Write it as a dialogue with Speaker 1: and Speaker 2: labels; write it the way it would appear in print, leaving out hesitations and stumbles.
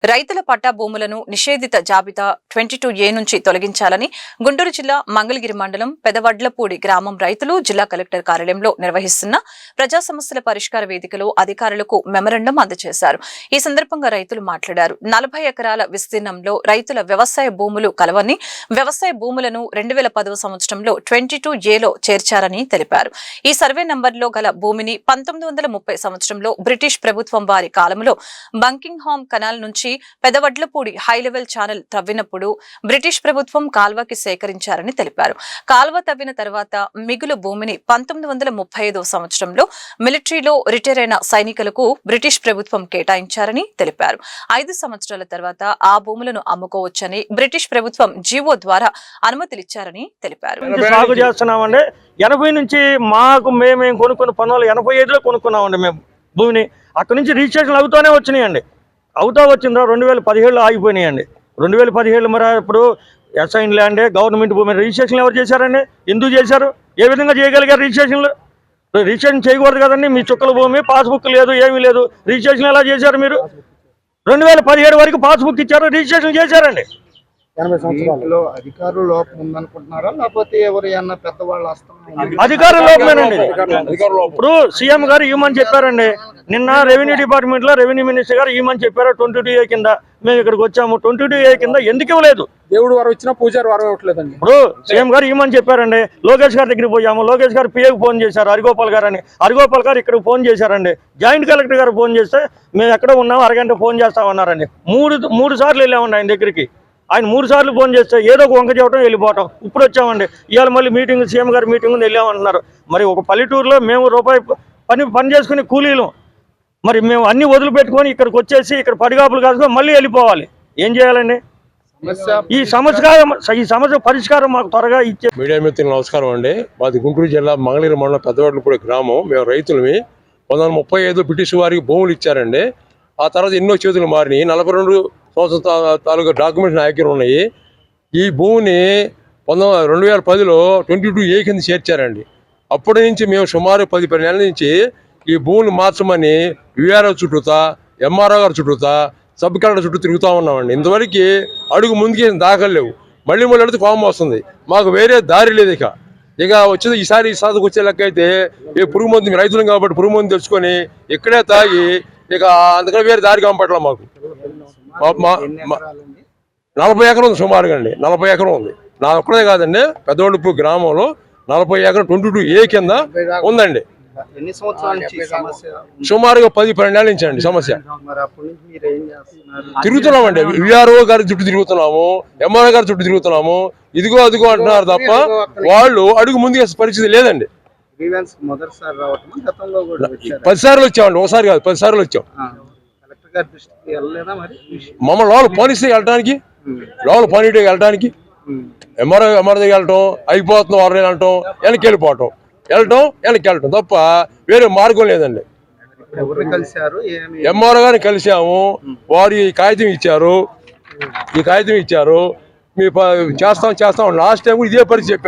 Speaker 1: రైతుల పట్టా భూములను నిషేధిత జాబితా 22A నుంచి తొలగించాలని గుంటూరు జిల్లా మంగళగిరి మండలం పెదవడ్లపూడి గ్రామం రైతులు జిల్లా కలెక్టర్ కార్యాలయంలో నిర్వహిస్తున్న ప్రజా సమస్యల పరిష్కార వేదికలో అధికారులకు మెమరాండం అందజేశారు. ఈ సందర్భంగా రైతులు మాట్లాడారు. 40 ఎకరాల విస్తీర్ణంలో రైతుల వ్యవసాయ భూములు కలవని, వ్యవసాయ భూములను 2010వ సంవత్సరంలో 22Aలో చేర్చారని తెలిపారు. ఈ సర్వే నంబర్లో గల భూమిని 1930 సంవత్సరంలో బ్రిటిష్ ప్రభుత్వం వారి కాలంలో బంకింగ్హామ్ కెనాల్ నుంచి పెదవడ్లపూడి హై లెవెల్ ఛానల్ తవ్వినప్పుడు బ్రిటిష్ ప్రభుత్వం కాల్వకి సేకరించారని తెలిపారు. కాల్వ తవ్విన తర్వాత మిగులు భూమిని 1935వ సంవత్సరంలో మిలిటరీలో రిటైర్ అయిన సైనికులకు బ్రిటిష్ ప్రభుత్వం కేటాయించారని తెలిపారు. 5 సంవత్సరాల తర్వాత ఆ భూములను అమ్ముకోవచ్చని బ్రిటిష్ ప్రభుత్వం జీవో ద్వారా అనుమతిలిచ్చారని తెలిపారు.
Speaker 2: సాగు చేస్తున్నామండి. 80 నుంచి మాకు మేము కొనుక్కున్న 1985లో కొనుక్కున్నామండి. మేము భూమిని అక్కడి నుంచి రిజిస్ట్రేషన్ అవుతూనే వచ్చినాయండి. అవుతా వచ్చిందా 2017లో ఆగిపోయినాయండి. 2017 మరి ఇప్పుడు అసైన్ ల్యాండే గవర్నమెంట్ భూమి రిజిస్ట్రేషన్ ఎవరు చేశారండి? ఎందుకు చేశారు? ఏ విధంగా చేయగలిగారు రిజిస్ట్రేషన్లు? రిజిస్ట్రేషన్ చేయకూడదు కదండి. మీ చుక్కల భూమి పాస్బుక్ లేదు, ఏమీ లేదు, రిజిస్ట్రేషన్ ఎలా చేశారు మీరు? 2017 వరకు పాస్బుక్ ఇచ్చారు, రిజిస్ట్రేషన్ చేశారండి.
Speaker 3: అధికారుల లోపం ఉందనుకుంటున్నారా, లేకపోతే ఎవరైనా పెద్దవాళ్ళు
Speaker 2: అధికారుల లోపమేనండి. ఇప్పుడు సీఎం గారు ఇవ్వమని చెప్పారండి. నిన్న రెవెన్యూ డిపార్ట్మెంట్ లో రెవెన్యూ మినిస్టర్ గారు ఇవ్వమని చెప్పారు. 22A కింద మేము ఇక్కడికి వచ్చాము. 22A కింద ఎందుకు ఇవ్వలేదు?
Speaker 3: దేవుడు వారు వచ్చినా పూజారి వారు ఇవ్వట్లేదండి.
Speaker 2: ఇప్పుడు సీఎం గారు ఇవ్వమని చెప్పారండి. లోకేష్ గారి దగ్గరికి పోయాము. లోకేష్ గారు పిఏకి ఫోన్ చేశారు, హరిగోపాల్ గారు అని. హరిగోపాల్ గారు ఇక్కడికి ఫోన్ చేశారండి. జాయింట్ కలెక్టర్ గారు ఫోన్ చేస్తే మేము ఎక్కడ ఉన్నాము, అరగంట ఫోన్ చేస్తామన్నారండి. మూడు సార్లు వెళ్ళామండి ఆయన దగ్గరికి. ఆయన 3 సార్లు ఫోన్ చేస్తే ఏదో ఒక వంక చెప్పడం వెళ్ళిపోవటం. ఇప్పుడు వచ్చామండి. ఇవాళ మళ్ళీ మీటింగ్, సీఎం గారి మీటింగ్ వెళ్ళామంటున్నారు. మరి ఒక పల్లెటూరులో మేము రూపాయి పని చేసుకుని కూలీలు, మరి మేము అన్ని వదిలిపెట్టుకొని ఇక్కడికి వచ్చేసి ఇక్కడ పడిగాపులు కాసుకొని మళ్ళీ వెళ్ళిపోవాలి. ఏం చేయాలండి? ఈ సమస్య పరిష్కారం మాకు త్వరగా ఇచ్చే.
Speaker 4: మీడియా మిత్రులు నమస్కారం అండి. మాది గుంటూరు జిల్లా మంగళగిరి మండలం పెద్దవడ్లపూడి గ్రామం. మేము రైతులమి. 1935 బ్రిటిష్ వారికి భూములు ఇచ్చారండి. ఆ తర్వాత ఎన్నో చేతులు మారినాయి. 42 సంవత్సరాల తాలూకా డాక్యుమెంట్స్ నా దగ్గర ఉన్నాయి. ఈ భూమిని 2010లో 22A కింద చేర్చారండి. అప్పటి నుంచి మేము సుమారు 10 నెలల నుంచి ఈ భూమిని మార్చమని విఆర్ఓ చుట్టూతా, ఎంఆర్ఓ గారు చుట్టూతా, సబ్ కలెక్టర్ చుట్టూ తిరుగుతూ ఉన్నామండి. ఇంతవరకు అడుగు ముందుకి దాఖలు లేవు. మళ్ళీ అడిగితే కోపం వస్తుంది. మాకు వేరే దారి లేదు. ఇక వచ్చేది ఈసారి సాధకు వచ్చే లెక్క అయితే ఏ పురుగు మందు, రైతులం కాబట్టి పురుగు మందు తెచ్చుకొని ఇక్కడే తాగి ఇక అందుకని వేరే దారి కంపట్ల మాకు. 40 ఎకరం ఉంది సుమారుగా అండి. 40 ఎకరం ఉంది. నా ఒక్కడే కాదండి, పెద్దవడ్లపూడి గ్రామంలో 40 ఎకరం 22A కింద ఉందండి. సుమారుగా 10-12 నెలల నుంచి అండి సమస్య. తిరుగుతున్నామండి. విఆర్ఓ గారి చుట్టూ తిరుగుతున్నాము, ఎంఆర్ఓ గారి చుట్టూ తిరుగుతున్నాము. ఇదిగో అదిగో అంటున్నారు తప్ప వాళ్ళు అడుగు ముందుకు పరిస్థితి లేదండి. 10 సార్లు వచ్చామండి. ఒకసారి కాదు, 10 సార్లు వచ్చాం. మమ్మల్ని లోపల పోలీసు వెళ్ళడానికి, లోపల పోనీటికి వెళ్ళడానికి, ఎంఆర్ఓ దగ్గర వెళ్ళటం, అయిపోతున్నాం ఎవరైనా వెళ్ళటం, వెనక్కి వెళ్ళిపోవటం, వెనక్కి వెళ్ళటం తప్ప వేరే మార్గం లేదండి. ఎంఆర్ఓ గారిని కలిసాము. వారు ఈ కాగితం ఇచ్చారు. మీ చేస్తాం లాస్ట్ టైం ఇదే పరిస్థితి చెప్పారు.